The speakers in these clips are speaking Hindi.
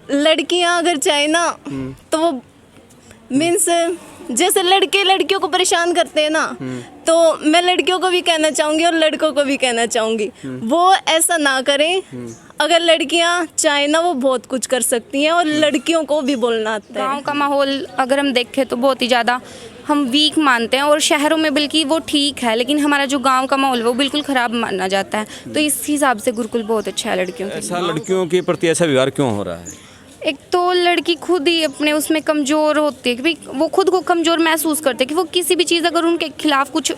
लड़कियां अगर चाहे ना तो वो मीन्स जैसे लड़के लड़कियों को परेशान करते हैं ना, तो मैं लड़कियों को भी कहना चाहूँगी और लड़कों को भी कहना चाहूँगी वो ऐसा ना करें। अगर लड़कियां चाहे ना वो बहुत कुछ कर सकती हैं और लड़कियों को भी बोलना आता है। गांव का माहौल अगर हम देखें तो बहुत ही ज़्यादा हम वीक मानते हैं, और शहरों में बल्कि वो ठीक है, लेकिन हमारा जो गांव का माहौल है वो बिल्कुल ख़राब माना जाता है। तो इस हिसाब से गुरुकुल बहुत अच्छा है लड़कियों के लिए। ऐसा लड़कियों के प्रति ऐसा व्यवहार क्यों हो रहा है? एक तो लड़की खुद ही अपने उसमें कमज़ोर होती है कि भाई वो खुद को कमज़ोर महसूस करते हैं कि वो किसी भी चीज़ अगर उनके खिलाफ कुछ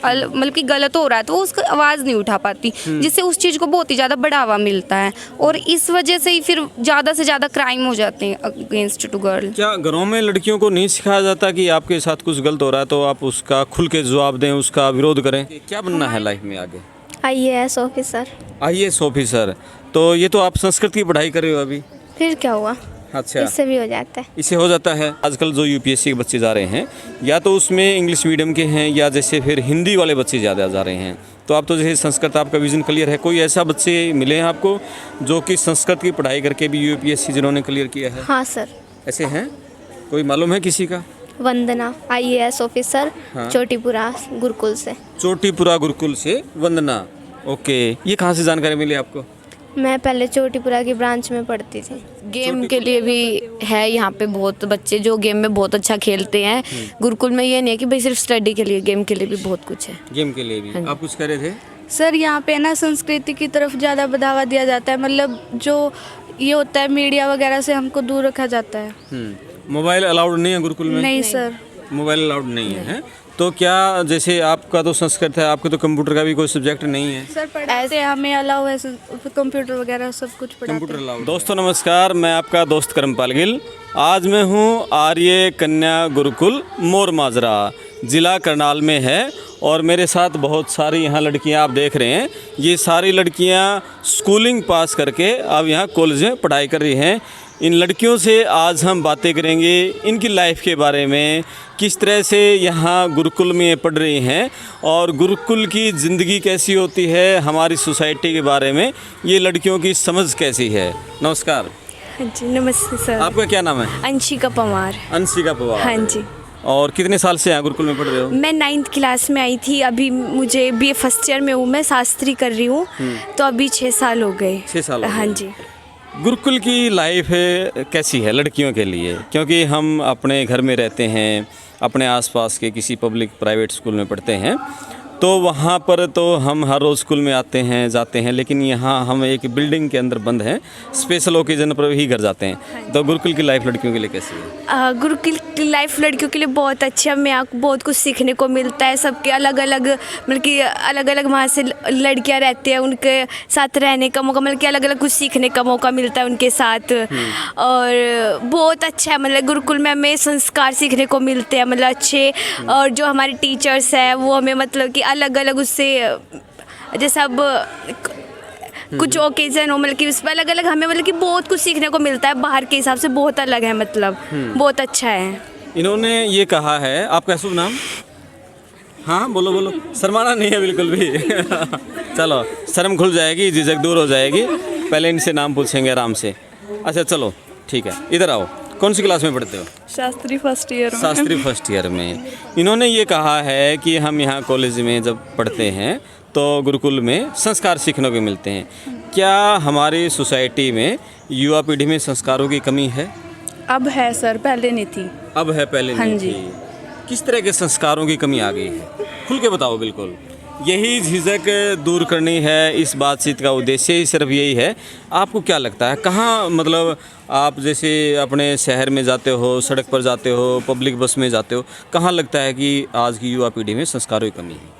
मतलब कि गलत हो रहा है तो वो उसका आवाज़ नहीं उठा पाती, जिससे उस चीज़ को बहुत ही ज़्यादा बढ़ावा मिलता है, और इस वजह से ही फिर ज़्यादा से ज़्यादा क्राइम हो जाते हैं अगेंस्ट टू गर्ल। क्या घरों में लड़कियों को नहीं सिखाया जाता कि आपके साथ कुछ गलत हो रहा है तो आप उसका खुल के जवाब दें, उसका विरोध करें? क्या बनना है लाइफ में आगे? IAS officer. IAS officer. तो ये तो आप संस्कृत की पढ़ाई कर रहे हो अभी। फिर क्या हुआ, अच्छा, इससे भी हो जाता है। इससे हो जाता है। आजकल जो UPSC के बच्चे जा रहे हैं या तो उसमें इंग्लिश मीडियम के हैं या जैसे फिर हिंदी वाले बच्चे ज़्यादा जा रहे हैं। तो आप तो जैसे संस्कृत आपका विजन क्लियर है, कोई ऐसा बच्चे मिले हैं आपको जो कि संस्कृत की पढ़ाई करके भी UPSC जिन्होंने क्लियर किया है? हाँ सर। ऐसे हैं? कोई मालूम है किसी का? वंदना IAS ऑफिसर, हाँ। चोटीपुरा गुरुकुल से। चोटीपुरा गुरुकुल से वंदना। ओके, ये कहाँ से जानकारी मिली आपको? मैं पहले चोटीपुरा की ब्रांच में पढ़ती थी। गेम के लिए भी है यहाँ पे बहुत बच्चे जो गेम में बहुत अच्छा खेलते हैं। गुरुकुल में ये नहीं है कि भाई सिर्फ स्टडी के लिए, गेम के लिए भी बहुत कुछ है। गेम के लिए भी आप कुछ कह रहे थे? सर यहाँ पे ना संस्कृति की तरफ ज़्यादा बढ़ावा दिया जाता है, मतलब जो ये होता है मीडिया वगैरह से हमको दूर रखा जाता है। मोबाइल अलाउड नहीं है गुरुकुल में? नहीं सर। मोबाइल अलाउड नहीं है। तो क्या जैसे आपका तो संस्कृत है, आपके तो कंप्यूटर का भी कोई सब्जेक्ट नहीं है? सर पढ़ाते हैं, हमें अलाउ है कंप्यूटर वगैरह सब कुछ पढ़ाते कंप्यूटर हैं। अलाउड। दोस्तों नमस्कार, मैं आपका दोस्त करमपाल गिल। आज मैं हूँ आर्य कन्या गुरुकुल मोर माजरा, ज़िला करनाल में है, और मेरे साथ बहुत सारी यहाँ लड़कियाँ आप देख रहे हैं। ये सारी लड़कियाँ स्कूलिंग पास करके अब यहाँ कॉलेज में पढ़ाई कर रही हैं। इन लड़कियों से आज हम बातें करेंगे इनकी लाइफ के बारे में, किस तरह से यहाँ गुरुकुल में पढ़ रही हैं और गुरुकुल की ज़िंदगी कैसी होती है, हमारी सोसाइटी के बारे में ये लड़कियों की समझ कैसी है। नमस्कार। हाँ जी नमस्ते सर। आपका क्या नाम है? अंशिका पवार। अंशिका पवार। हाँ जी। और कितने साल से यहाँ गुरुकुल में पढ़ रहे हो? मैं 9th क्लास में आई थी, अभी मुझे BA फर्स्ट ईयर में हूँ, मैं शास्त्री कर रही हूँ, तो अभी 6 साल हो गए। 6 साल हो गए। हाँ जी। गुरुकुल की लाइफ कैसी है लड़कियों के लिए? क्योंकि हम अपने घर में रहते हैं, अपने आसपास के किसी पब्लिक प्राइवेट स्कूल में पढ़ते हैं, तो वहाँ पर तो हम हर रोज़ स्कूल में आते हैं जाते हैं, लेकिन यहाँ हम एक बिल्डिंग के अंदर बंद हैं, स्पेशल ओकेजन पर ही घर जाते हैं। तो गुरुकुल की लाइफ लड़कियों के लिए कैसी है? गुरुकुल की लाइफ लड़कियों के लिए बहुत अच्छी है। हमें यहाँ बहुत कुछ सीखने को मिलता है, सबके अलग अलग मतलब कि अलग अलग वहाँ से लड़कियाँ रहती हैं, उनके साथ रहने का मौका, मतलब कि अलग अलग कुछ सीखने का मौका मिलता है उनके साथ, और बहुत अच्छा है। मतलब गुरुकुल में हमें संस्कार सीखने को मिलते हैं, मतलब अच्छे, और जो हमारे टीचर्स हैं वो हमें मतलब कि अलग अलग उससे जैसे अब कुछ ओकेजन हो, मतलब कि उस पर अलग अलग हमें मतलब कि बहुत कुछ सीखने को मिलता है, बाहर के हिसाब से बहुत अलग है, मतलब बहुत अच्छा है। इन्होंने ये कहा है, आपका शुभ नाम? हाँ बोलो बोलो, शर्माना नहीं है बिल्कुल भी। चलो शर्म खुल जाएगी, झिझक दूर हो जाएगी, पहले इनसे नाम पूछेंगे आराम से। अच्छा चलो ठीक है, इधर आओ। कौन सी क्लास में पढ़ते हो? शास्त्री फर्स्ट ईयर में। शास्त्री फर्स्ट ईयर में। इन्होंने ये कहा है कि हम यहाँ कॉलेज में जब पढ़ते हैं तो गुरुकुल में संस्कार सीखने को मिलते हैं। क्या हमारी सोसाइटी में युवा पीढ़ी में संस्कारों की कमी है? अब है सर, पहले नहीं थी। अब है, पहले हाँ नहीं जी। थी। किस तरह के संस्कारों की कमी आ गई है? खुल के बताओ। बिल्कुल यही झिझक दूर करनी है, इस बातचीत का उद्देश्य ही सिर्फ यही है। आपको क्या लगता है कहाँ, मतलब आप जैसे अपने शहर में जाते हो, सड़क पर जाते हो, पब्लिक बस में जाते हो, कहाँ लगता है कि आज की युवा पीढ़ी में संस्कारों की कमी है?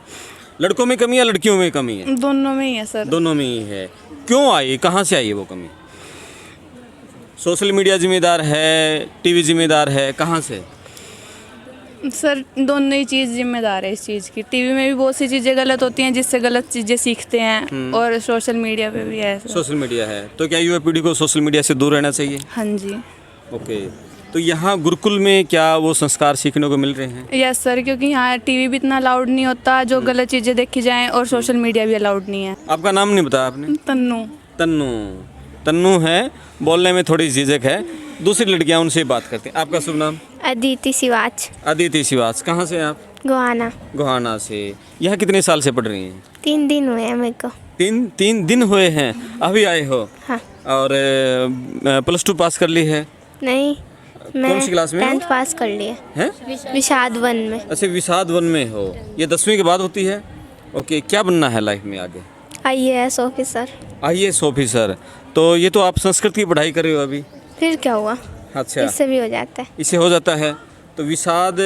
लड़कों में कमी या लड़कियों में कमी है? दोनों में ही है सर। दोनों में ही है। क्यों आई, कहाँ से आई है वो कमी? सोशल मीडिया जिम्मेदार है, टीवी जिम्मेदार है, कहाँ से? सर दोनों ही चीज़ जिम्मेदार है इस चीज़ की। टीवी में भी बहुत सी चीज़ें गलत होती हैं जिससे गलत चीज़ें सीखते हैं, और सोशल मीडिया पे भी है सर। सोशल मीडिया है, तो क्या युवा पीढ़ी को सोशल मीडिया से दूर रहना चाहिए? हाँ जी। ओके, तो यहाँ गुरुकुल में क्या वो संस्कार सीखने को मिल रहे हैं? यस सर, क्योंकि यहाँ टीवी भी इतना अलाउड नहीं होता जो गलत चीज़ें देखी जाएं, और सोशल मीडिया भी अलाउड नहीं है। आपका नाम नहीं बताया आपने? तन्नू। तन्नू। तन्नू है, बोलने में थोड़ी झिझक है। दूसरी लड़कियां उनसे बात करते हैं। आपका शुभ नाम? अदिति सिवाच, अदिति शिवास। कहाँ से हैं आप? गोहाना। गोहाना से। यहाँ कितने साल से पढ़ रही हैं? 3 दिन हुए हैं मेरे को। तीन दिन हुए हैं, अभी आए हो? हाँ। और +2 पास कर ली है? नहीं, मैं कौन सी क्लास में हो? 10th पास कर लिया हैं? विषाद 1 में। अच्छा, विषाद 1 में हो। ये 10वीं के बाद होती है? ओके, क्या बनना है लाइफ में आगे? IAS officer. IAS officer. तो ये तो आप संस्कृत की पढ़ाई कर रहे हो अभी? फिर क्या हुआ, अच्छा, इससे भी हो जाता है। इससे हो जाता है। तो विषाद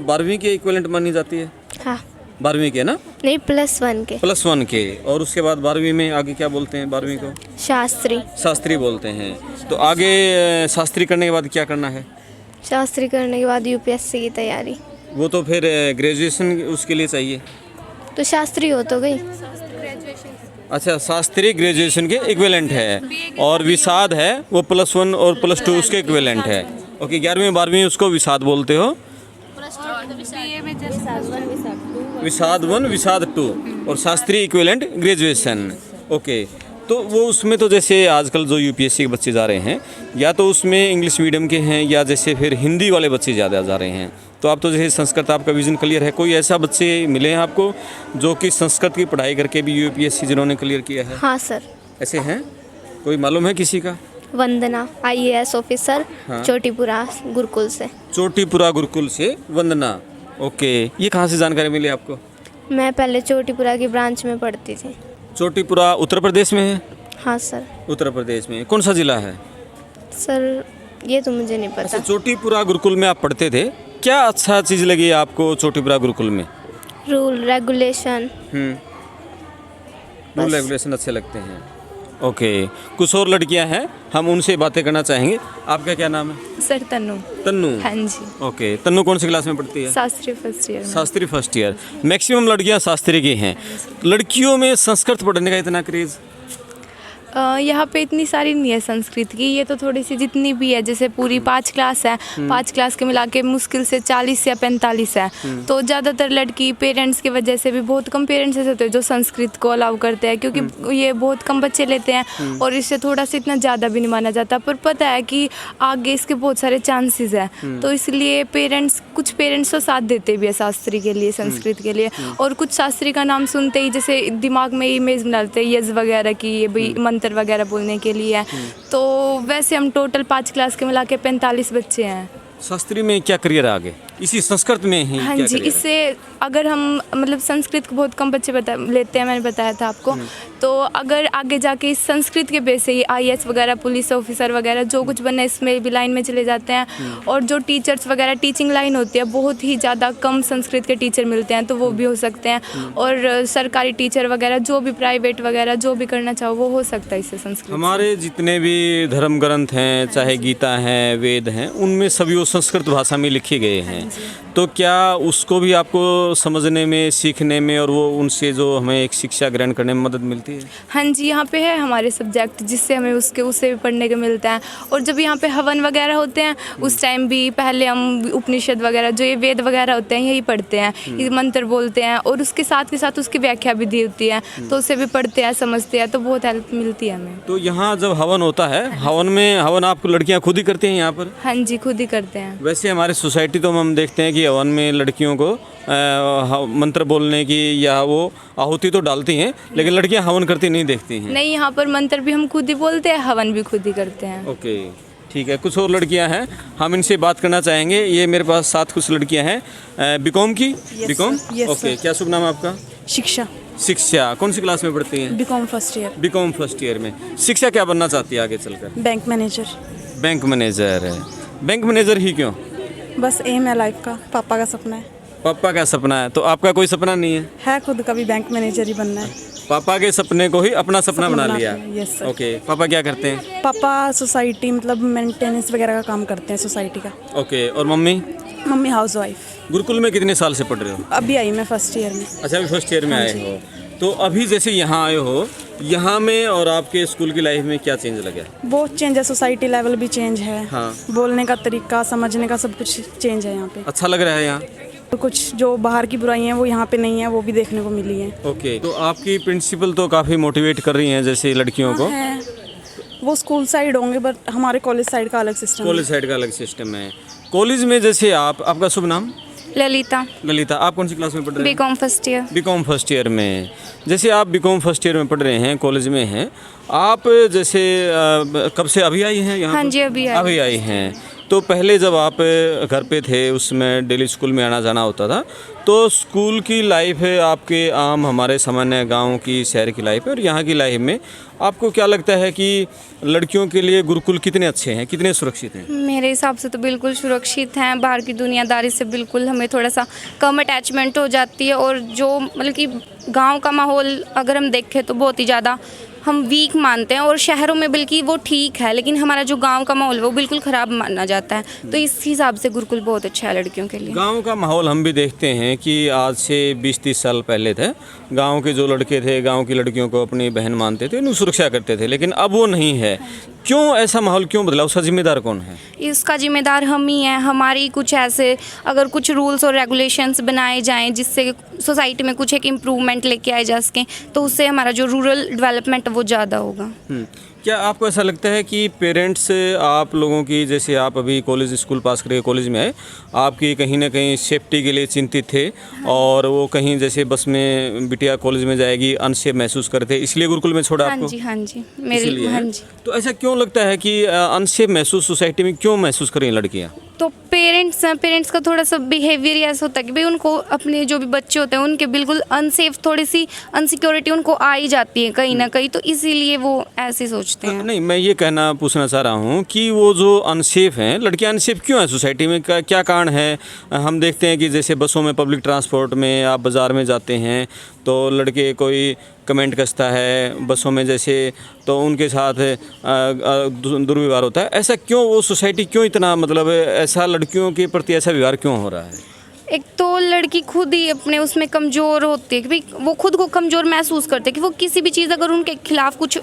12वीं के इक्विवेलेंट मानी जाती है? हाँ, 12वीं के ना? नहीं +1 के। +1 के। और उसके बाद 12वीं में आगे क्या बोलते हैं? 12वीं को शास्त्री। शास्त्री बोलते हैं। तो आगे शास्त्री करने के बाद क्या करना है? शास्त्री करने के बाद UPSC की तैयारी। वो तो फिर ग्रेजुएशन उसके लिए चाहिए। तो शास्त्री हो तो गई। अच्छा, शास्त्री ग्रेजुएशन के इक्विवेलेंट है, और विषाद है वो +1 और +2 उसके इक्विवेलेंट है। ओके, 11वीं 12वीं उसको विषाद बोलते हो? विषाद 1 विषाद 2 और शास्त्री इक्विवेलेंट ग्रेजुएशन। ओके, तो वो उसमें तो जैसे आजकल जो UPSC के बच्चे जा रहे हैं, या तो उसमें इंग्लिश मीडियम के हैं, या जैसे फिर हिंदी वाले बच्चे ज़्यादा जा रहे हैं। तो आप तो जैसे संस्कृत, आपका विजन क्लियर है। कोई ऐसा बच्चे मिले हैं आपको जो कि संस्कृत की पढ़ाई करके भी UPSC जिन्होंने क्लियर किया है? हाँ सर, ऐसे हैं? कोई मालूम है किसी का? वंदना IAS ऑफिसर, हाँ। चोटीपुरा गुरुकुल से। चोटीपुरा गुरुकुल से वंदना। ओके, ये कहाँ से जानकारी मिली आपको? मैं पहले चोटीपुरा की ब्रांच में पढ़ती थी। चोटीपुरा उत्तर प्रदेश में है? हाँ सर। उत्तर प्रदेश में कौन सा जिला है? सर ये तो मुझे नहीं अच्छा, पता। चोटीपुरा गुरुकुल में आप पढ़ते थे। क्या अच्छा चीज़ लगी आपको चोटीपुरा गुरुकुल में? Rule regulation. रूल रेगुलेशन अच्छे लगते हैं। ओके, कुछ और लड़कियां हैं, हम उनसे बातें करना चाहेंगे। आपका क्या नाम है? सर तन्नू। तन्नू। हाँ जी। ओके, तन्नू कौन सी क्लास में पढ़ती है? शास्त्री फर्स्ट ईयर में। Shastri first year. मैक्सिमम लड़कियां शास्त्री की हैं। लड़कियों में संस्कृत पढ़ने का इतना क्रेज़? यहाँ पे इतनी सारी नहीं है संस्कृत की, ये तो थोड़ी सी जितनी भी है, जैसे पूरी 5 क्लास है, 5 क्लास के मिला के मुश्किल से 40 या 45 है। तो ज़्यादातर लड़की पेरेंट्स की वजह से भी, बहुत कम पेरेंट्स ऐसे होते हैं जो संस्कृत को अलाउ करते हैं, क्योंकि ये बहुत कम बच्चे लेते हैं और इससे थोड़ा सा इतना ज़्यादा भी नहीं माना जाता। पर पता है कि आगे इसके बहुत सारे चांसेस हैं, तो इसलिए कुछ पेरेंट्स तो साथ देते भी है शास्त्री के लिए, संस्कृत के लिए। और कुछ शास्त्री का नाम सुनते ही जैसे दिमाग में इमेज बना लेते हैं यज वगैरह की, ये भाई मंत्र वगैरह बोलने के लिए। तो वैसे हम टोटल 5 क्लास के मिला के 45 बच्चे हैं। शास्त्री में क्या करियर है आगे? इसी संस्कृत में ही? हाँ क्या जी, करियर है? इससे अगर हम मतलब संस्कृत को बहुत कम बच्चे लेते हैं, मैंने बताया था आपको। तो अगर आगे जाके इस संस्कृत के बेस से ही IAS वगैरह, पुलिस ऑफिसर वगैरह जो कुछ बनना है, इसमें भी लाइन में चले जाते हैं। और जो टीचर्स वगैरह टीचिंग लाइन होती है, बहुत ही ज़्यादा कम संस्कृत के टीचर मिलते हैं, तो वो भी हो सकते हैं। और सरकारी टीचर वगैरह, जो भी प्राइवेट वगैरह जो भी करना चाहो वो हो सकता है इससे संस्कृत। हमारे जितने भी धर्म ग्रंथ हैं, चाहे गीता हैं, वेद हैं, उनमें सभी वो संस्कृत भाषा में लिखे गए हैं। तो क्या उसको भी आपको समझने में, सीखने में, और वो उनसे जो हमें एक शिक्षा ग्रहण करने में मदद मिलती है? हाँ जी, यहाँ पे है हमारे सब्जेक्ट जिससे हमें उसे भी पढ़ने को मिलता है। और जब यहाँ पे हवन वगैरह होते हैं, उस टाइम भी पहले हम उपनिषद वगैरह, जो ये वेद वगैरह होते हैं, यही पढ़ते हैं, ये मंत्र बोलते हैं, और उसके साथ उसकी व्याख्या भी दी होती है, तो उसे भी पढ़ते हैं, समझते हैं, तो बहुत हेल्प मिलती है हमें। तो यहाँ जब हवन होता है, हवन आपको लड़कियाँ खुद ही करती हैं यहाँ पर? हाँ जी, खुद ही करते हैं। वैसे हमारे सोसाइटी तो हम देखते हैं कि हवन में लड़कियों को मंत्र बोलने की या वो आहुति तो डालती हैं, लेकिन लड़कियां हवन करती नहीं देखती हैं। नहीं, यहाँ पर मंत्र भी हम खुद ही बोलते हैं, हवन भी खुद ही करते हैं। ओके, ठीक है। कुछ और लड़कियां हैं, हम इनसे बात करना चाहेंगे। ये मेरे पास साथ कुछ लड़कियां हैं बीकॉम की। बीकॉम? ओके, क्या शुभ नाम है आपका? शिक्षा। शिक्षा कौन सी क्लास में पढ़ती हैं? B Com first year. B Com first year में। शिक्षा क्या बनना चाहती है आगे चलकर? Bank manager. बैंक मैनेजर है। बैंक मैनेजर ही क्यों? बस एम है लाइफ का, पापा का सपना है। पापा का सपना है, तो आपका कोई सपना नहीं है? है खुद का भी बैंक मैनेजर ही बनना है। पापा के सपने को ही अपना सपना बना लिया। Yes sir. ओके, पापा क्या करते हैं? पापा सोसाइटी मतलब मेंटेनेंस वगैरह का काम करते हैं सोसाइटी का। ओके, और mummy? Mummy house wife. Gurukul में कितने साल से पढ़ रहे हो? अभी आई मैं फर्स्ट ईयर में। अच्छा, अभी फर्स्ट ईयर में आए हो। तो अभी जैसे यहाँ आए हो, यहाँ में और आपके स्कूल की लाइफ में क्या चेंज लगा? बहुत चेंज है, सोसाइटी लेवल भी चेंज है। हाँ। बोलने का तरीका, समझने का सब कुछ चेंज है यहाँ पे। अच्छा लग रहा है यहाँ? तो कुछ जो बाहर की बुराई हैं वो यहाँ पे नहीं है, वो भी देखने को मिली है। ओके, तो आपकी प्रिंसिपल तो काफ़ी मोटिवेट कर रही हैं जैसे लड़कियों को। है। वो स्कूल साइड होंगे बट हमारे कॉलेज साइड का अलग सिस्टम है। कॉलेज साइड का अलग सिस्टम है। कॉलेज में जैसे आपका शुभ नाम? ललिता, ललिता, आप कौन सी क्लास में पढ़ रहे हैं? B Com first year. B Com first year में। जैसे आप बीकॉम फर्स्ट ईयर में पढ़ रहे हैं, कॉलेज में हैं आप, जैसे कब से अभी आई हैं यहाँ हाँ पर? जी, अभी आई हैं। तो पहले जब आप घर पे थे उसमें डेली स्कूल में आना जाना होता था, तो स्कूल की लाइफ है आपके आम हमारे सामान्य गांव की शहर की लाइफ है, और यहाँ की लाइफ में आपको क्या लगता है कि लड़कियों के लिए गुरुकुल कितने अच्छे हैं, कितने सुरक्षित हैं? मेरे हिसाब से तो बिल्कुल सुरक्षित हैं। बाहर की दुनियादारी से बिल्कुल हमें थोड़ा सा कम अटैचमेंट हो जाती है, और जो मतलब कि गांव का माहौल अगर हम देखें तो बहुत ही ज़्यादा हम वीक मानते हैं, और शहरों में बल्कि वो ठीक है, लेकिन हमारा जो गांव का माहौल है वो बिल्कुल ख़राब माना जाता है। तो इस हिसाब से गुरुकुल बहुत अच्छा है लड़कियों के लिए। गांव का माहौल हम भी देखते हैं कि आज से 20-30 साल पहले थे, गांव के जो लड़के थे गांव की लड़कियों को अपनी बहन मानते थे, उन्हें सुरक्षा करते थे, लेकिन अब वो नहीं है। क्यों ऐसा माहौल क्यों बदला? उसका जिम्मेदार कौन है? इसका जिम्मेदार हम ही हैं। हमारी कुछ ऐसे अगर कुछ रूल्स और रेगुलेशंस बनाए जाएं जिससे सोसाइटी में कुछ एक इम्प्रूवमेंट लेके आए जा सकें, तो उससे हमारा जो रूरल डेवलपमेंट वो ज़्यादा होगा। क्या आपको ऐसा लगता है कि पेरेंट्स आप लोगों की, जैसे आप अभी कॉलेज स्कूल पास करके कॉलेज में आए, आपकी कहीं ना कहीं सेफ्टी के लिए चिंतित थे, और वो कहीं जैसे बस में बिटिया कॉलेज में जाएगी अनसेफ महसूस करते, इसलिए गुरुकुल में छोड़ा आपको? हाँ जी, इसीलिए हाँ है? जी। तो ऐसा क्यों लगता है कि अनसेफ महसूस सोसाइटी में क्यों महसूस करें लड़कियाँ? तो पेरेंट्स का थोड़ा सा बिहेवियर ऐसा होता है कि भाई उनको अपने जो भी बच्चे होते हैं उनके बिल्कुल अनसेफ, थोड़ी सी अनसिक्योरिटी उनको आ ही जाती है कहीं ना कहीं, तो इसीलिए वो ऐसे सोचते हैं। नहीं, मैं ये पूछना चाह रहा हूँ कि वो जो अनसेफ हैं, लड़कियाँ अनसेफ क्यों है सोसाइटी में? क्या कारण है? हम देखते हैं कि जैसे बसों में, पब्लिक ट्रांसपोर्ट में, आप बाज़ार में जाते हैं तो लड़के कोई कमेंट कसता है बसों में जैसे, तो उनके साथ दुर्व्यवहार होता है। ऐसा क्यों? वो सोसाइटी क्यों इतना, मतलब ऐसा लड़कियों के प्रति ऐसा व्यवहार क्यों हो रहा है? एक तो लड़की खुद ही अपने उसमें कमज़ोर होती है कि भाई वो खुद को कमज़ोर महसूस करते हैं कि वो किसी भी चीज़ अगर उनके खिलाफ कुछ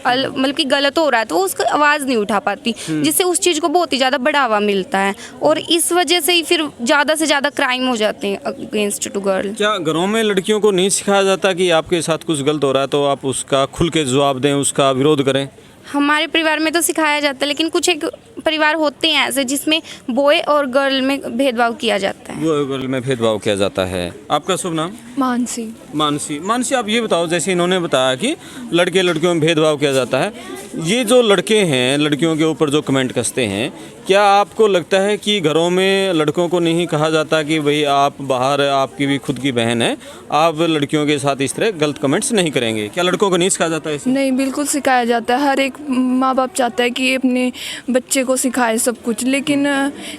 मतलब कि गलत हो रहा है तो वो उसकी आवाज़ नहीं उठा पाती, जिससे उस चीज़ को बहुत ही ज़्यादा बढ़ावा मिलता है, और इस वजह से ही फिर ज़्यादा से ज़्यादा क्राइम हो जाते हैं अगेंस्ट टू गर्ल। क्या घरों में लड़कियों को नहीं सिखाया जाता कि आपके साथ कुछ गलत हो रहा है तो आप उसका खुल के जवाब दें, उसका विरोध करें? हमारे परिवार में तो सिखाया जाता है, लेकिन कुछ एक परिवार होते हैं ऐसे जिसमें बॉय और गर्ल में भेदभाव किया जाता है। वो गर्ल में भेदभाव किया जाता है। आपका शुभ नाम? मानसी। मानसी, आप ये बताओ, जैसे इन्होंने बताया कि लड़के लड़कियों में भेदभाव किया जाता है, ये जो लड़के हैं लड़कियों के ऊपर जो कमेंट कसते हैं, क्या आपको लगता है कि घरों में लड़कों को नहीं कहा जाता कि भाई आप बाहर, आपकी भी खुद की बहन है, आप लड़कियों के साथ इस तरह गलत कमेंट्स नहीं करेंगे? क्या लड़कों को नहीं सिखाया जाता है? नहीं, बिल्कुल सिखाया जाता है। हर एक माँ बाप चाहता है कि अपने बच्चे को सिखाए सब कुछ, लेकिन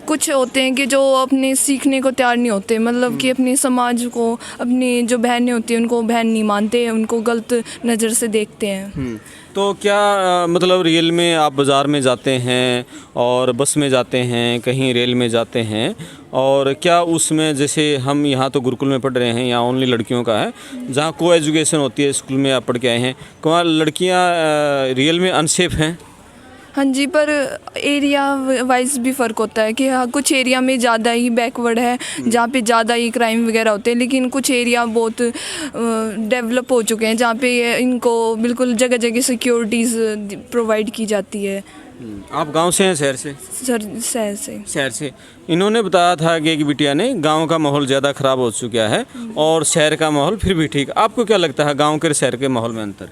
कुछ होते हैं कि जो अपने सीखने को तैयार नहीं होते, मतलब कि अपने समाज को, अपनी जो बहनें होती हैं उनको बहन नहीं मानते, उनको गलत नज़र से देखते हैं। तो क्या मतलब रियल में आप बाज़ार में जाते हैं और बस में जाते हैं, कहीं रेल में जाते हैं, और क्या उसमें, जैसे हम यहाँ तो गुरुकुल में पढ़ रहे हैं, यहाँ ओनली लड़कियों का है, जहाँ को एजुकेशन होती है, स्कूल में आप पढ़ के आए हैं, वहाँ लड़कियाँ रियल में अनसेफ हैं? हाँ जी, पर एरिया वाइज भी फ़र्क होता है कि हाँ, कुछ एरिया में ज़्यादा ही बैकवर्ड है जहाँ पे ज़्यादा ही क्राइम वगैरह होते हैं, लेकिन कुछ एरिया बहुत डेवलप हो चुके हैं जहाँ पे इनको बिल्कुल जगह जगह सिक्योरिटीज़ प्रोवाइड की जाती है। आप गांव से हैं, शहर से? सर, शहर से। शहर से। इन्होंने बताया था कि एक बिटिया ने गांव का माहौल ज़्यादा ख़राब हो चुका है और शहर का माहौल फिर भी ठीक। आपको क्या लगता है गाँव के शहर के माहौल में अंतर?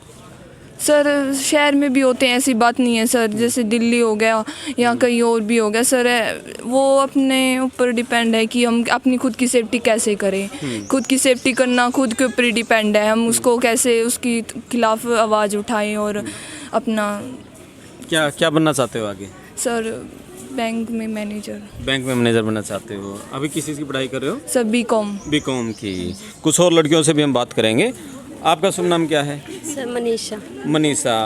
सर, शहर में भी होते हैं, ऐसी बात नहीं है सर, जैसे दिल्ली हो गया या कहीं और भी हो गया सर, वो अपने ऊपर डिपेंड है कि हम अपनी खुद की सेफ्टी कैसे करें। खुद की सेफ्टी करना खुद के ऊपर ही डिपेंड है, हम उसको कैसे उसकी खिलाफ आवाज़ उठाएं और अपना। क्या बनना चाहते हो आगे? सर, बैंक में मैनेजर। बैंक में मैनेजर बनना चाहते हो? अभी किस चीज़ की पढ़ाई कर रहे हो? Sir, BCom. बीकॉम की। कुछ और लड़कियों से भी हम बात करेंगे। आपका शुभ नाम क्या है? सर, मनीषा।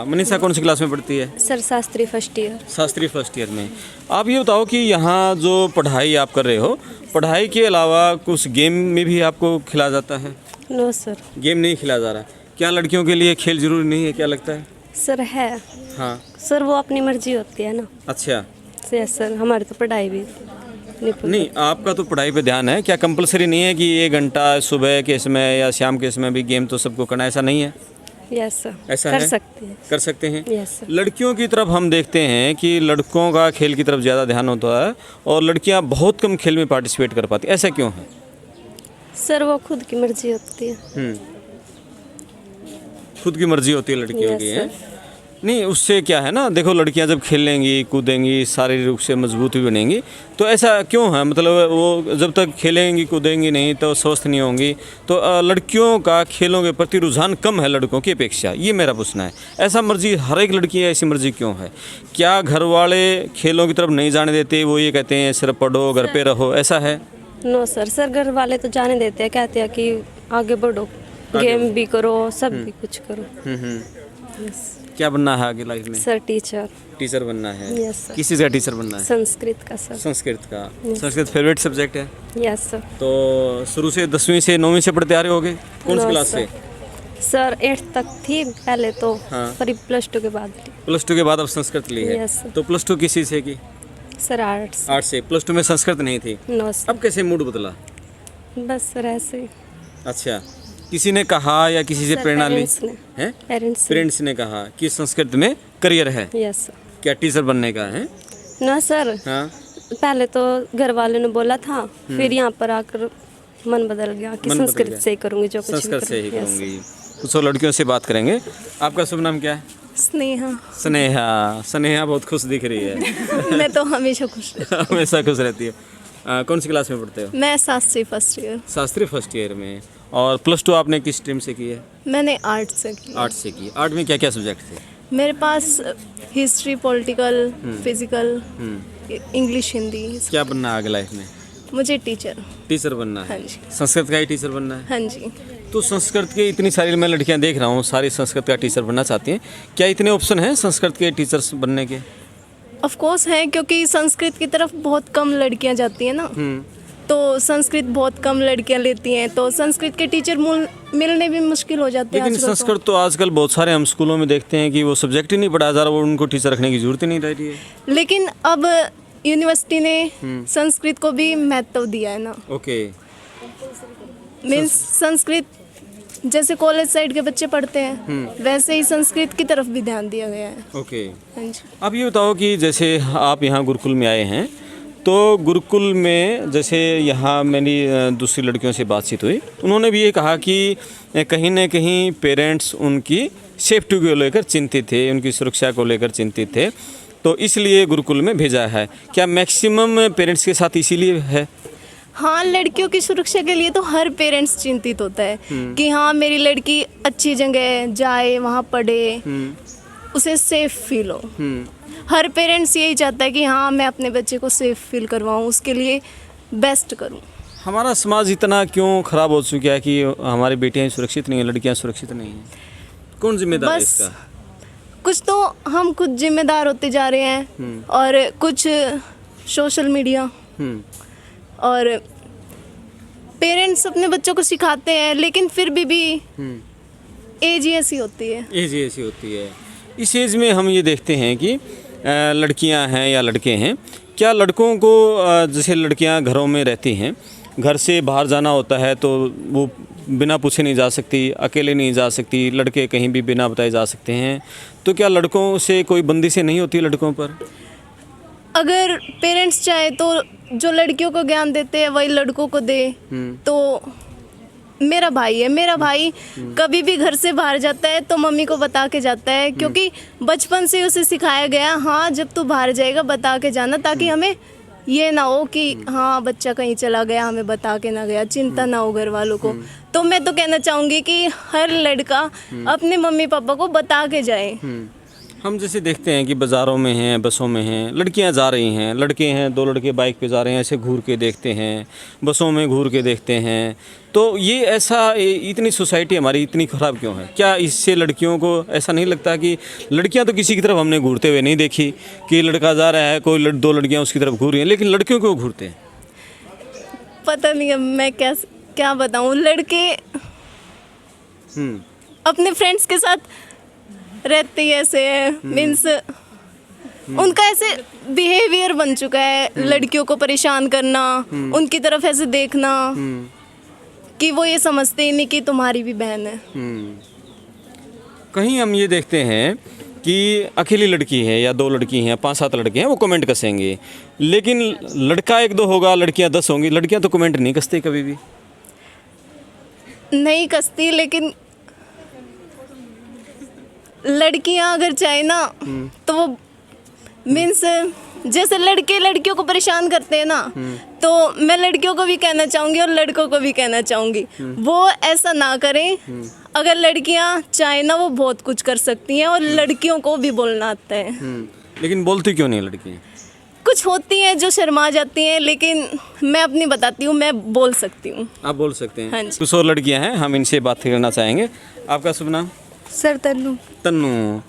मनीषा कौन सी क्लास में पढ़ती है? Sir, Shastri first year. Shastri first year में। आप ये बताओ कि यहाँ जो पढ़ाई आप कर रहे हो, पढ़ाई के अलावा कुछ गेम में भी आपको खिलाया जाता है? No sir. गेम नहीं खिलाया जा रहा? क्या लड़कियों के लिए खेल जरूरी नहीं है, क्या लगता है? सर, है। हाँ सर, वो अपनी मर्जी होती है ना। अच्छा। सर, हमारी तो पढ़ाई भी नहीं, आपका तो पढ़ाई पे ध्यान है। क्या कंपलसरी नहीं है कि 1 घंटा सुबह के समय या शाम के समय भी गेम तो सबको करना, ऐसा नहीं है? यस सर ऐसा कर है? सकते हैं कर सकते हैं। यस सर लड़कियों की तरफ हम देखते हैं कि लड़कों का खेल की तरफ ज़्यादा ध्यान होता है और लड़कियां बहुत कम खेल में पार्टिसिपेट कर पाती हैं, ऐसा क्यों है? सर वो खुद की मर्जी होती है खुद की मर्जी होती है लड़कियों Yes, की, है नहीं, उससे क्या है ना, देखो लड़कियां जब खेलेंगी कूदेंगी शारीरिक रूप से मजबूत भी बनेंगी, तो ऐसा क्यों है? मतलब वो जब तक खेलेंगी कूदेंगी नहीं तो स्वस्थ नहीं होंगी, तो लड़कियों का खेलों के प्रति रुझान कम है लड़कों की अपेक्षा, ये मेरा पूछना है। ऐसा मर्जी हर एक लड़की है, ऐसी मर्जी क्यों है? क्या घर वाले खेलों की तरफ नहीं जाने देते, वो ये कहते हैं सिर्फ पढ़ो घर पे रहो, ऐसा है? नो सर घर वाले तो जाने देते हैं, कहते हैं कि आगे बढ़ो, गेम भी करो, सब भी कुछ करो। यस क्या बनना है आगे लाइफ में? Sir teacher. टीचर बनना है। Yes, sir. किस चीज़ का टीचर बनना है? संस्कृत का सर। संस्कृत का। संस्कृत फेवरेट सब्जेक्ट है? Yes sir. तो शुरू से 10वीं से 9वीं से पढ़ते आ रहे होगे? कौन सी No, क्लास से? सर 8th तक थी पहले तो, हाँ। पर +2 के बाद ली। +2 के बाद अब संस्कृत ली है। Yes, sir. तो +2 किस चीज़ से की? Sir arts. आर्ट से। +2 में संस्कृत नहीं थी? नो सर अब कैसे मूड बदला? बस सर ऐसे ही। अच्छा, किसी ने कहा या किसी से सर, प्रेरणा ली? पेरेंट्स ने। हैं? पेरेंट्स। पेरेंट्स ने कहा कि संस्कृत में करियर है, यस सर। क्या टीचर बनने का है? ना सर हाँ। पहले तो घर वालों ने बोला था, फिर यहाँ पर आकर मन बदल गया कि मन बदल संस्कृत गया। से ही करूँगी जो कुछ भी संस्कृत से ही करूँगी। Yes, करूँगी। कुछ और लड़कियों से बात करेंगे। आपका शुभ नाम क्या है? स्नेहा। स्नेहा। स्नेहा बहुत खुश दिख रही है। मैं तो हमेशा खुश रहती हमेशा खुश रहती है। कौन सी क्लास में पढ़ते हो? हूँ। मैं Shastri first year. Shastri first year में। और +2 आपने किस स्ट्रीम से की है? मैंने आर्ट से की। आर्ट से की। आर्ट में क्या क्या सब्जेक्ट थे? मेरे पास history, political, physical, English, Hindi. क्या बनना है आगे लाइफ में? मुझे टीचर। टीचर बनना हाँ है। जी। संस्कृत का ही टीचर बनना है। हाँ जी। तो संस्कृत के इतनी सारी मैं लड़कियां देख रहा हूँ, सारी संस्कृत का टीचर बनना चाहती हैं, क्या इतने ऑप्शन हैं संस्कृत के टीचर्स बनने के? ऑफ कोर्स है, क्योंकि संस्कृत की तरफ बहुत कम लड़कियां जाती हैं ना, तो संस्कृत बहुत कम लड़कियां लेती हैं, तो संस्कृत के टीचर मिलने भी मुश्किल हो जाते हैं लेकिन आजकल तो। संस्कृत तो आजकल बहुत सारे हम स्कूलों में देखते हैं कि वो सब्जेक्ट ही नहीं पढ़ाया जा रहा, वो उनको टीचर रखने की जरूरत ही नहीं रह रही है। लेकिन अब यूनिवर्सिटी ने संस्कृत को भी महत्व दिया है ना। ओके। मीन्स संस्कृत जैसे कॉलेज साइड के बच्चे पढ़ते हैं, वैसे ही संस्कृत की तरफ भी ध्यान दिया गया है। ओके। हाँ जी। आप ये बताओ कि जैसे आप यहाँ गुरुकुल में आए हैं, तो गुरुकुल में जैसे यहाँ मेरी दूसरी लड़कियों से बातचीत हुई, उन्होंने भी ये कहा कि कहीं ना कहीं पेरेंट्स उनकी सेफ्टी को लेकर चिंतित थे, उनकी सुरक्षा को लेकर चिंतित थे, तो इसलिए गुरुकुल में भेजा है। क्या मैक्सिमम पेरेंट्स के साथ इसीलिए है? हाँ, लड़कियों की सुरक्षा के लिए तो हर पेरेंट्स चिंतित होता है कि हाँ मेरी लड़की अच्छी जगह जाए, वहाँ पढ़े, उसे सेफ फील हो। हर पेरेंट्स यही चाहता है कि हाँ मैं अपने बच्चे को सेफ फील करवाऊँ, उसके लिए बेस्ट करूँ। हमारा समाज इतना क्यों खराब हो चुका है कि हमारी बेटियां सुरक्षित नहीं हैं, लड़कियां सुरक्षित नहीं हैं? कौन जिम्मेदार है बस इसका? कुछ तो हम खुद जिम्मेदार होते जा रहे हैं, और कुछ सोशल मीडिया और पेरेंट्स अपने बच्चों को सिखाते हैं, लेकिन फिर भी एज ही ऐसी होती है। एज ऐसी होती है। इस एज में हम ये देखते हैं कि लड़कियां हैं या लड़के हैं, क्या लड़कों को जैसे लड़कियां घरों में रहती हैं, घर से बाहर जाना होता है तो वो बिना पूछे नहीं जा सकती, अकेले नहीं जा सकती, लड़के कहीं भी बिना बताए जा सकते हैं, तो क्या लड़कों से कोई बंदिशें नहीं होती लड़कों पर? अगर पेरेंट्स चाहे तो जो लड़कियों को ज्ञान देते हैं वही लड़कों को दे। तो मेरा भाई कभी भी घर से बाहर जाता है तो मम्मी को बता के जाता है, क्योंकि बचपन से उसे सिखाया गया, हाँ जब तू बाहर जाएगा बता के जाना, ताकि हमें ये ना हो कि हाँ बच्चा कहीं चला गया हमें बता के ना गया, चिंता ना हो घर वालों को। तो मैं तो कहना चाहूँगी कि हर लड़का अपने मम्मी पापा को बता के जाए। हम जैसे देखते हैं कि बाज़ारों में हैं, बसों में हैं, लड़कियां जा रही हैं, लड़के हैं, 2 लड़के बाइक पे जा रहे हैं, ऐसे घूर के देखते हैं, बसों में घूर के देखते हैं, तो ये ऐसा इतनी सोसाइटी हमारी इतनी ख़राब क्यों है? क्या इससे लड़कियों को ऐसा नहीं लगता कि लड़कियां तो किसी की तरफ हमने घूरते हुए नहीं देखी कि लड़का जा रहा है, कोई 2 लड़कियां उसकी तरफ घूर रही हैं, लेकिन लड़कियों क्यों घूरते हैं? पता नहीं, अब मैं क्या बताऊँ। लड़के अपने फ्रेंड्स के साथ रहते ही ऐसे है, मीन्स उनका ऐसे बिहेवियर बन चुका है, लड़कियों को परेशान करना, उनकी तरफ ऐसे देखना कि वो ये समझते ही नहीं कि तुम्हारी भी बहन है। कहीं हम ये देखते हैं कि अकेली लड़की है या 2 लड़की हैं, 5-7 लड़के हैं, वो कमेंट कसेंगे, लेकिन लड़का 1-2 होगा, लड़कियां 10 होंगी, लड़कियां तो कमेंट नहीं कसती कभी भी। नहीं कसती, लेकिन लड़कियां अगर चाहे ना तो वो मीन्स जैसे लड़के लड़कियों को परेशान करते हैं ना, तो मैं लड़कियों को भी कहना चाहूँगी और लड़कों को भी कहना चाहूँगी, वो ऐसा ना करें। अगर लड़कियां चाहे ना वो बहुत कुछ कर सकती हैं, और लड़कियों को भी बोलना आता है। लेकिन बोलती क्यों नहीं लड़की? कुछ होती हैं जो शर्मा जाती हैं, लेकिन मैं अपनी बताती हूँ, मैं बोल सकती हूँ। आप बोल सकते हैं। हाँ जी। कुछ और लड़कियां हैं, हम इनसे बात करना चाहेंगे। आपका शुभ नाम? सर तन्नू। तन्नू।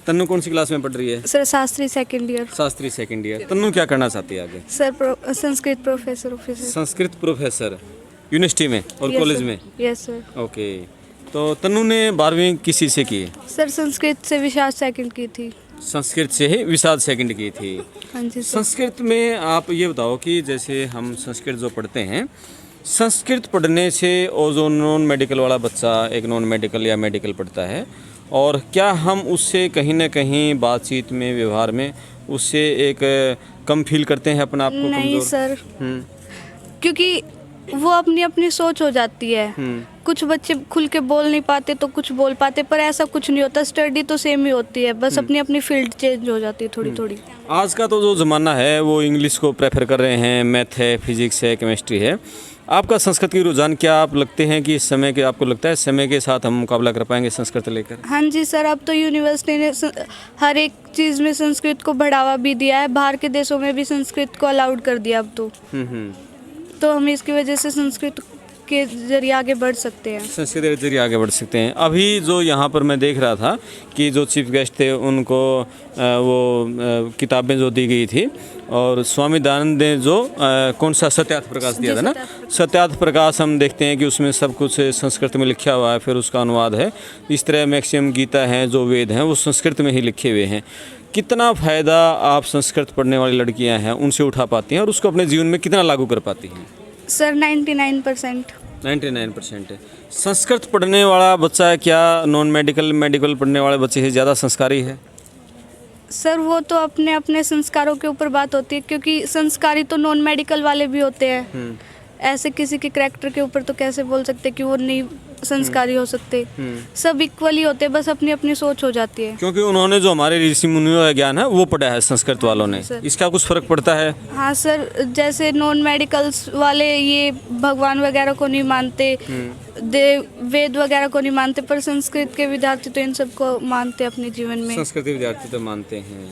तन्नू कौन सी क्लास में पढ़ रही है? Sir Shastri second year. Shastri second year. Tannu क्या करना चाहती है आगे? Sir Sanskrit professor officer. Sanskrit professor university में और कॉलेज में? Yes sir. ओके। तो तन्नू ने 12वीं किस चीज़ से की है? सर संस्कृत से विशाल सेकंड की थी। संस्कृत से ही विशाल सेकंड की थी। हाँ जी सर। संस्कृत में आप ये बताओ कि जैसे हम संस्कृत जो पढ़ते हैं, संस्कृत पढ़ने से और जो नॉन मेडिकल वाला बच्चा एक नॉन मेडिकल या मेडिकल पढ़ता है, और क्या हम उससे कहीं ना कहीं बातचीत में, व्यवहार में उससे एक कम फील करते हैं अपना आप को? नहीं कमजोर? सर, हम्म, क्योंकि वो अपनी अपनी सोच हो जाती है। कुछ बच्चे खुल के बोल नहीं पाते तो कुछ बोल पाते, पर ऐसा कुछ नहीं होता। स्टडी तो सेम ही होती है, बस अपनी अपनी फील्ड चेंज हो जाती है थोड़ी थोड़ी। आज का तो जो ज़माना है वो इंग्लिश को प्रेफर कर रहे हैं, मैथ है, फिजिक्स है, केमिस्ट्री है। आपका संस्कृत की रुझान क्या आप लगते हैं कि इस समय के, आपको लगता है समय के साथ हम मुकाबला कर पाएंगे संस्कृत लेकर? हाँ जी सर, अब तो यूनिवर्सिटी ने हर एक चीज़ में संस्कृत को बढ़ावा भी दिया है। बाहर के देशों में भी संस्कृत को अलाउड कर दिया अब तो हम इसकी वजह से संस्कृत के जरिए आगे बढ़ सकते हैं। संस्कृत के जरिए आगे बढ़ सकते हैं। अभी जो यहाँ पर मैं देख रहा था कि जो चीफ गेस्ट थे उनको वो किताबें जो दी गई थी, और स्वामी दयानंद ने जो कौन सा सत्यार्थ प्रकाश दिया था ना, सत्यार्थ प्रकाश, हम देखते हैं कि उसमें सब कुछ संस्कृत में लिखा हुआ है, फिर उसका अनुवाद है। इस तरह मैक्सिमम गीता है, जो वेद हैं, वो संस्कृत में ही लिखे हुए हैं। कितना फ़ायदा आप संस्कृत पढ़ने वाली लड़कियां हैं उनसे उठा पाती हैं, और उसको अपने जीवन में कितना लागू कर पाती हैं? सर 99%। 99% है। संस्कृत पढ़ने वाला बच्चा क्या नॉन मेडिकल मेडिकल पढ़ने वाले बच्चे से ज़्यादा संस्कारी है? सर वो तो अपने अपने संस्कारों के ऊपर बात होती है, क्योंकि संस्कारी तो नॉन मेडिकल वाले भी होते हैं। ऐसे किसी के करैक्टर के ऊपर तो कैसे बोल सकते कि वो नहीं संस्कारी हो सकते। सब इक्वली होते हैं, बस अपनी अपनी सोच हो जाती है। क्योंकि उन्होंने जो हमारे ऋषि मुनियों का ज्ञान है वो पढ़ा है संस्कृत वालों ने, इसका कुछ फ़र्क पड़ता है? हाँ सर, जैसे नॉन मेडिकल्स वाले ये भगवान वगैरह को नहीं मानते, वेद वगैरह को नहीं मानते, पर संस्कृत के विद्यार्थी तो इन सबको मानते हैं अपने जीवन में। संस्कृत के विद्यार्थी तो मानते हैं।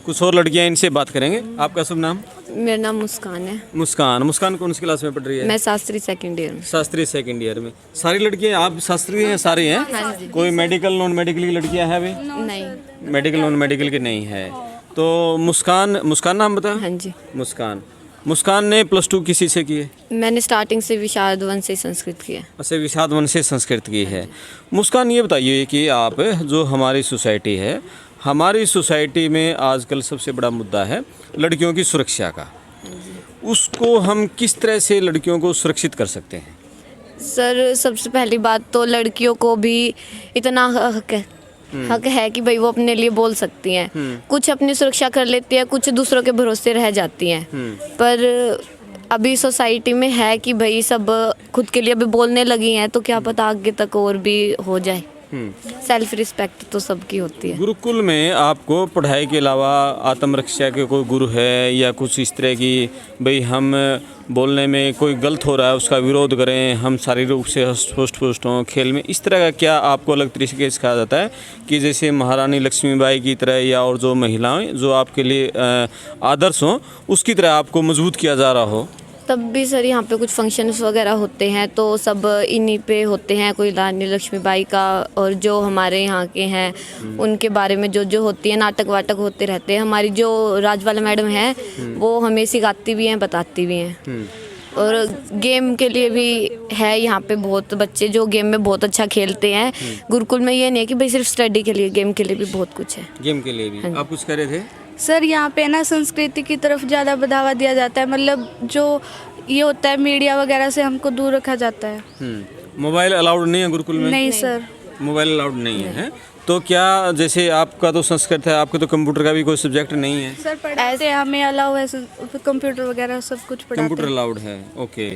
कुछ और लड़कियां इनसे बात करेंगे। आपका शुभ नाम? मेरा नाम मुस्कान है। मुस्कान। मुस्कान कौन सी क्लास में पढ़ रही है? मैं शास्त्री सेकंड ईयर में। शास्त्री सेकंड ईयर में। सारी लड़कियां आप शास्त्री हैं? सारी हैं? कोई मेडिकल नॉन मेडिकल की लड़कियां हैं अभी? नहीं। मेडिकल नॉन मेडिकल की नहीं है। तो मुस्कान नाम बताओ। हाँ जी। मुस्कान ने +2 किसी से की है? मैंने स्टार्टिंग से विशारद वन से संस्कृत किया। अच्छा, विषाद वन से संस्कृत की है। मुस्कान, ये बताइए कि आप जो हमारी सोसाइटी है, हमारी सोसाइटी में आजकल सबसे बड़ा मुद्दा है लड़कियों की सुरक्षा का। उसको हम किस तरह से लड़कियों को सुरक्षित कर सकते हैं? सर सबसे पहली बात तो लड़कियों को भी इतना हक है कि भाई वो अपने लिए बोल सकती हैं। कुछ अपनी सुरक्षा कर लेती है, कुछ दूसरों के भरोसे रह जाती हैं। पर अभी सोसाइटी में है कि भाई सब खुद के लिए भी बोलने लगी हैं, तो क्या पता आगे तक और भी हो जाए। सेल्फ रिस्पेक्ट तो सबकी होती है। गुरुकुल में आपको पढ़ाई के अलावा आत्मरक्षा के कोई गुरु है या कुछ इस तरह की, भाई हम बोलने में कोई गलत हो रहा है उसका विरोध करें, हम शारीरिक रूप से हष्ट-पुष्ट हों, खेल में, इस तरह का क्या आपको अलग तरीके से सिखाया जाता है कि जैसे महारानी लक्ष्मीबाई की तरह या और जो महिलाएं जो आपके लिए आदर्श हों उसकी तरह आपको मजबूत किया जा रहा हो? तब भी सर यहाँ पे कुछ फंक्शंस वगैरह होते हैं तो सब इन्हीं पे होते हैं। कोई रानी लक्ष्मीबाई का और जो हमारे यहाँ के हैं उनके बारे में जो होती है, नाटक वाटक होते रहते हैं। हमारी जो राजवाला मैडम है वो हमें सिखाती भी हैं, बताती भी हैं। और गेम के लिए भी है यहाँ पे बहुत बच्चे जो गेम में बहुत अच्छा खेलते हैं। गुरुकुल में ये नहीं है कि भाई सिर्फ स्टडी के लिए, गेम के लिए भी बहुत कुछ है। गेम के लिए भी आप कुछ कह रहे थे? सर यहाँ पे ना संस्कृति की तरफ ज़्यादा बढ़ावा दिया जाता है, मतलब जो ये होता है मीडिया वगैरह से हमको दूर रखा जाता है। मोबाइल अलाउड नहीं है गुरुकुल में? नहीं सर। मोबाइल अलाउड नहीं है। तो क्या जैसे आपका तो संस्कृत है, आपका तो कंप्यूटर का भी कोई सब्जेक्ट नहीं है? सर पढ़ाते हैं, हमें अलाउ है कंप्यूटर वगैरह सब कुछ पढ़ाते कंप्यूटर हैं। अलाउड है, ओके।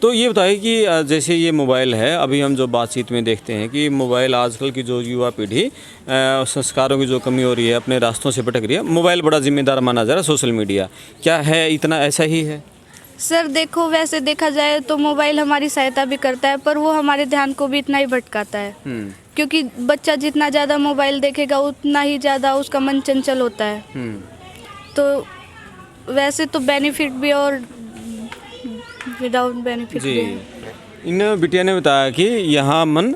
तो ये बताइए कि जैसे ये मोबाइल है, अभी हम जो बातचीत में देखते हैं कि मोबाइल आजकल की जो युवा पीढ़ी संस्कारों की जो कमी हो रही है, अपने रास्तों से भटक रही है, मोबाइल बड़ा जिम्मेदार माना जा रहा है, सोशल मीडिया क्या है, इतना ऐसा ही है? सर देखो, वैसे देखा जाए तो मोबाइल हमारी सहायता भी करता है, पर वो हमारे ध्यान को भी इतना ही भटकाता है। क्योंकि बच्चा जितना ज़्यादा मोबाइल देखेगा उतना ही ज़्यादा उसका मन चंचल होता है। तो वैसे तो बेनिफिट भी और विदाउट बेनिफिट जी। भी है। इन बिटिया ने बताया कि यहाँ मन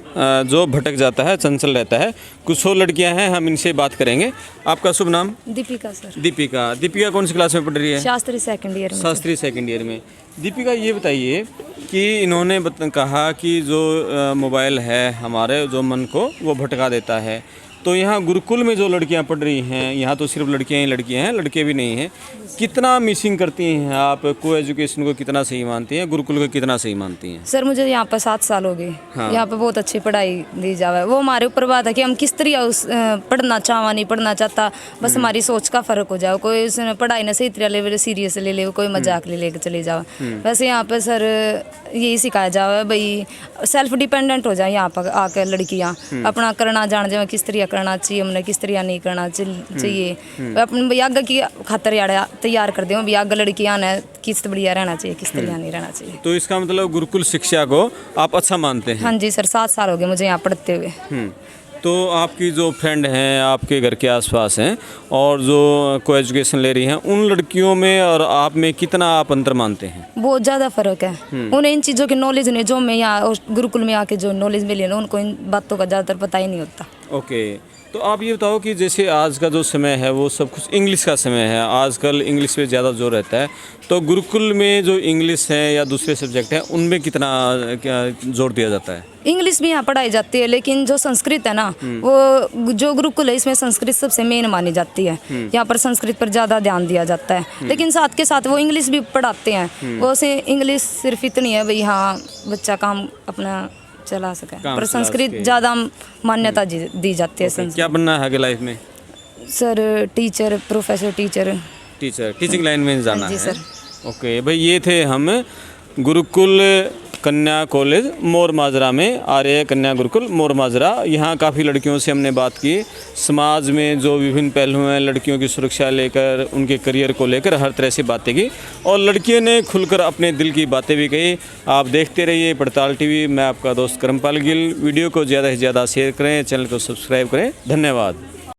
जो भटक जाता है, चंचल रहता है। कुछ और लड़कियाँ हैं, हम इनसे बात करेंगे। आपका शुभ नाम? दीपिका सर, दीपिका। दीपिका कौन सी क्लास में पढ़ रही है? शास्त्री सेकंड ईयर में। शास्त्री सेकंड ईयर में। दीपिका ये बताइए कि इन्होंने कहा कि जो मोबाइल है हमारे जो मन को वो भटका देता है, तो यहाँ गुरुकुल में जो लड़कियाँ पढ़ रही हैं, यहाँ तो सिर्फ लड़कियाँ ही लड़कियाँ हैं, लड़के भी नहीं हैं, कितना मिसिंग करती हैं आप? को एजुकेशन को कितना सही मानती हैं, गुरुकुल को कितना सही मानती हैं? सर मुझे यहाँ पर 7 साल हो गए। हाँ। यहाँ पर बहुत अच्छी पढ़ाई दी जावे, वो हमारे ऊपर बात है कि हम किस तरह पढ़ना चाहवा नहीं पढ़ना चाहता, बस हमारी सोच का फ़र्क हो जाए। कोई उसने पढ़ाई ने सही तरह ले सीरियस ले ले, कोई मजाक ले लेके चले जाओ। वैसे यहाँ पर सर यही सिखाया जावे भाई सेल्फ डिपेंडेंट हो जाए, यहाँ पर आकर लड़कियाँ अपना करना जान जाए, किस तरह करना चाहिए हमने, किस तरह नहीं करना चाहिए। अपने भैया आगे की खातर तैयार कर दें भैया, आगे लड़कियाँ ने किस बढ़िया रहना चाहिए, किस तरह नहीं रहना चाहिए। तो इसका मतलब गुरुकुल शिक्षा को आप अच्छा मानते हैं? हाँ जी सर, 7 साल हो गए मुझे यहाँ पढ़ते हुए। तो आपकी जो फ्रेंड हैं आपके घर के आसपास हैं और जो को एजुकेशन ले रही हैं, उन लड़कियों में और आप में कितना आप अंतर मानते हैं? बहुत ज़्यादा फ़र्क है। उन्हें इन चीज़ों की नॉलेज नहीं, जो मैं यहाँ गुरुकुल में आके जो नॉलेज मिली ना, उनको इन बातों का ज़्यादातर पता ही नहीं होता। ओके। तो आप ये बताओ कि जैसे आज का जो समय है वो सब कुछ इंग्लिश का समय है, आजकल इंग्लिश पे ज़्यादा जोर रहता है, तो गुरुकुल में जो इंग्लिश है या दूसरे सब्जेक्ट हैं उनमें कितना क्या जोर दिया जाता है? इंग्लिश भी यहाँ पढ़ाई जाती है, लेकिन जो संस्कृत है ना, वो जो गुरुकुल है इसमें संस्कृत सबसे मेन मानी जाती है। यहाँ पर संस्कृत पर ज़्यादा ध्यान दिया जाता है, लेकिन साथ के साथ वो इंग्लिश भी पढ़ाते हैं। वो से इंग्लिश सिर्फ इतनी है भाई, हाँ बच्चा काम अपना चला सके, पर संस्कृत ज़्यादा मान्यता दी जाती है। संस्कृत क्या बनना है आगे लाइफ में? Sir teacher, professor teacher. Teaching line में जाना है? जी सर। ओके भाई, ये थे हम गुरुकुल कन्या कॉलेज मोर माजरा में, आर्य कन्या गुरुकुल मोर माजरा। यहाँ काफ़ी लड़कियों से हमने बात की, समाज में जो विभिन्न पहलू हैं, लड़कियों की सुरक्षा लेकर, उनके करियर को लेकर हर तरह से बातें की, और लड़कियों ने खुलकर अपने दिल की बातें भी कही। आप देखते रहिए पड़ताल टीवी। मैं आपका दोस्त करमपाल गिल। वीडियो को ज़्यादा से ज़्यादा शेयर करें, चैनल को सब्सक्राइब करें। धन्यवाद।